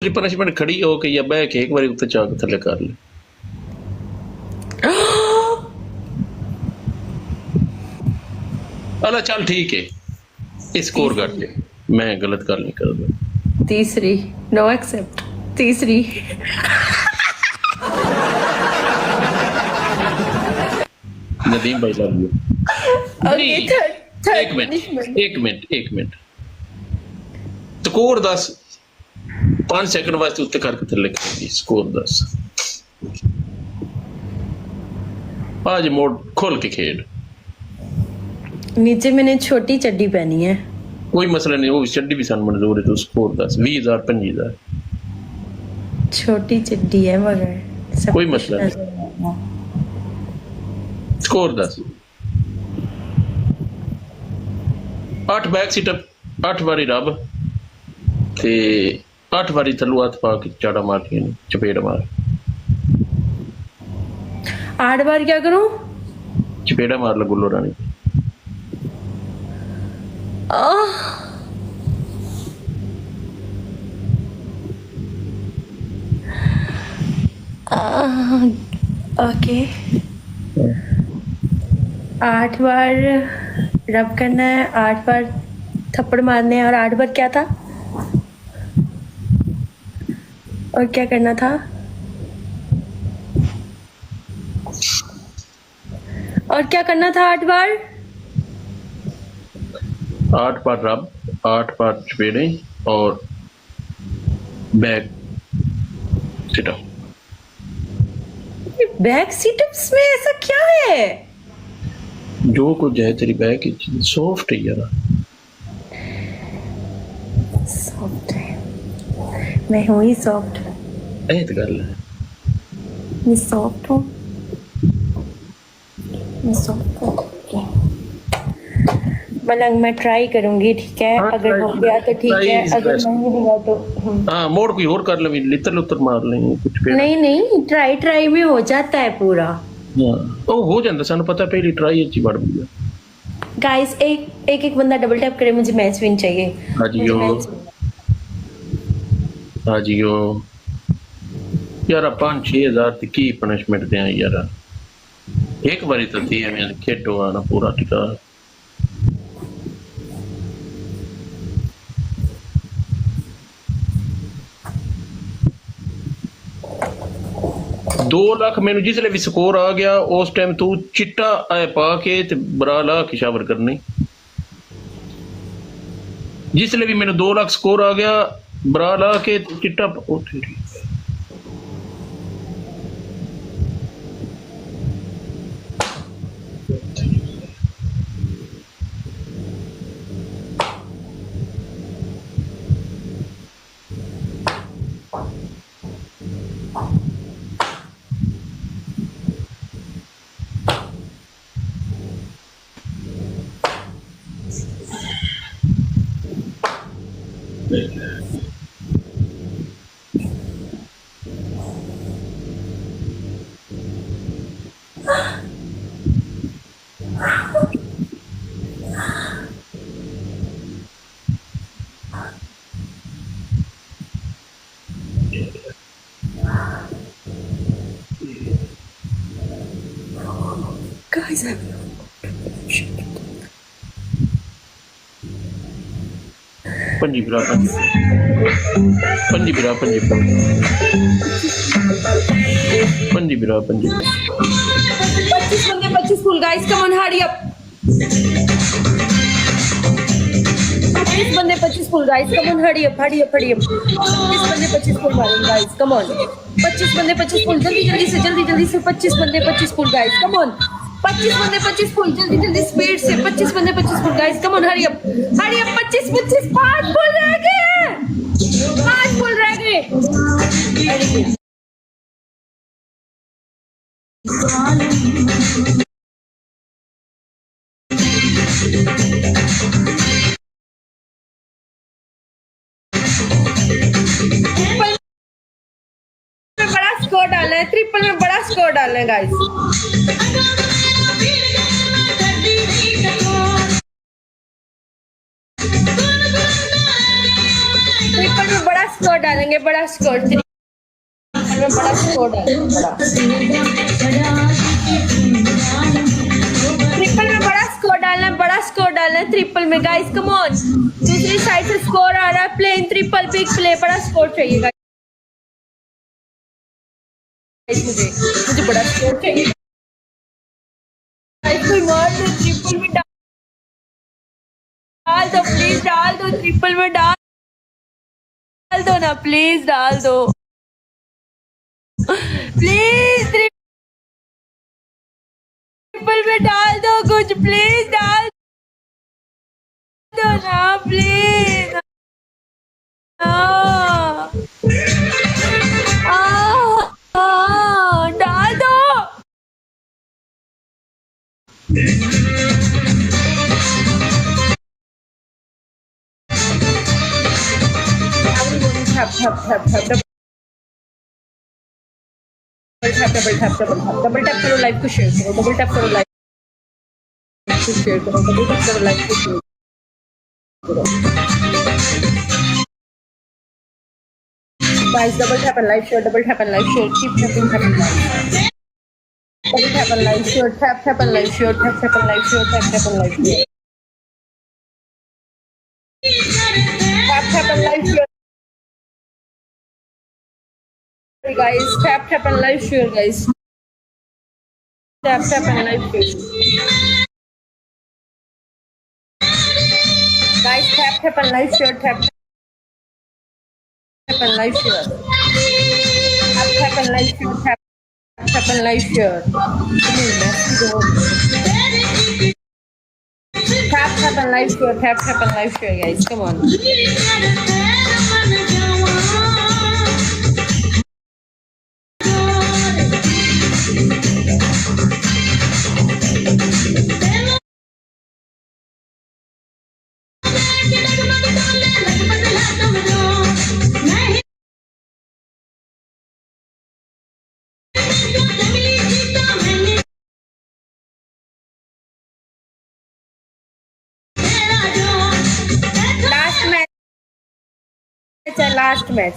Punishment खड़ी हो के या बह के एक बार उत्ते चाक थले कर ले। अला चल ठीक है स्कोर कर ले, मैं गलत गल नहीं कर रहा। तीसरी नो एक्सेप्ट। तीसरी नदीम भाई लव यू। एक मिनट स्कोर 10 5 सेकंड वास्ते उत्ते करके थले करेगी। स्कोर 10 आज मोड खोल के खेल। नीचे मैंने छोटी चड्डी पहनी है, कोई मसला नहीं, वो चड्डी भी सन मंजूर है। तो स्कोर 10 20,000 25,000 छोटी चड्डी है मगर सब कोई मसला नहीं। स्कोर 10 8 बैक सीटअप 8 बारी रब ते 8 बारी थल्लू हथ पा के चाड़ा मारती है चपेट मार। 8 बार क्या करूं? चपेड़ा मार लो गुल्लो रानी। ओके 8 बार रब करना है, 8 बार थप्पड़ मारने हैं और 8 बार क्या था और क्या करना था और क्या करना था 8 बार 8 बार रब 8 बार चपेड़े और बैक सिटअप। बैक सीटअप्स में ऐसा क्या है? जो कुछ है तेरी बैक सॉफ्ट है यार। सॉफ्ट है, मैं हूँ ही सॉफ्ट। ऐत गल है मैं सॉफ्ट हूँ, मैं सॉफ्ट हूँ। मलंग मैं ट्राई करूंगी, ठीक है? हाँ, अगर हो गया तो ठीक है, अगर नहीं हुआ तो हाँ मोड़ कोई और कर ले, लितर लुतर मार लेंगे कुछ पे। नहीं ट्राई में हो जाता है पूरा। ओ हो जाता सन पता, पहली ट्राई अच्छी बढ़ गई। गाइस एक बंदा डबल टैप करे, मुझे मैच विन चाहिए। हाँ जी यार 5-6 हज़ार की पनिशमेंट दें यार। एक बारी तो थी मैं खेडो आना पूरा टिका। दो लाख मैनू जिसले भी स्कोर आ गया उस टाइम तू चिट्टा ऐ पा के ते बरा ला के शावर करनी। जिसले भी मैनू 2 लाख स्कोर आ गया बरा ला के चिट्टा गाइस पंजी बिरा पंजी 25 बंदे 25 full. Guys come on hurry up. 25 बंदे 25 full. Guys come on hurry up 25 बंदे 25 फुल मारेंगे। गाइस कम ऑन 25 बंदे 25 फुल। जल्दी से 25 बंदे 25 फुल। गाइस कम ऑन 25 बंदे 25 फुल। जल्दी स्पीड से 25 बंदे 25 full. Guys come on hurry up 25 5 full रह गए, 5 फुल रह गए। बड़ा स्कोर डालना है, ट्रिपल में बड़ा स्कोर डालना है गाइस। ट्रिपल में बड़ा स्कोर डालेंगे। डालेंगे बड़ा स्कोर, ट्रिपल में बड़ा स्कोर डालेंगे, बड़ा ट्रिपल में बड़ा स्कोर डालना है, बड़ा स्कोर डालना है ट्रिपल में गाइस, कम ऑन। दूसरी साइड से स्कोर आ रहा है, प्लेन ट्रिपल बिग प्ले, बड़ा स्कोर चाहिए गाइस, मुझे बड़ा स्कोर चाहिए गाइस। कोई मार दो, ट्रिपल में डाल दो प्लीज, डाल दो ट्रिपल में, डाल दो ना प्लीज, डाल दो प्लीज, ट्रिपल में डाल दो कुछ, प्लीज डाल दो ना प्लीज। डाल दो। Tap tap tap tap double tap करो, लाइव को शेयर करो, डबल टैप करो, लाइव को शेयर करो, डबल टैप करो, लाइव को शेयर करो guys. Double tap and live share, double tap and live share, keep tapping, tapping live, double tap and live share, tap tap and live share, tap tap and live share, tap tap and live share, tap tap and live share guys, tap tap and live share guys, tap tap and live share guys, tap tap and live share, tap tap and live share, tap tap and live share, tap tap and live share, tap tap and live share, tap tap and live share guys, come on। Last match,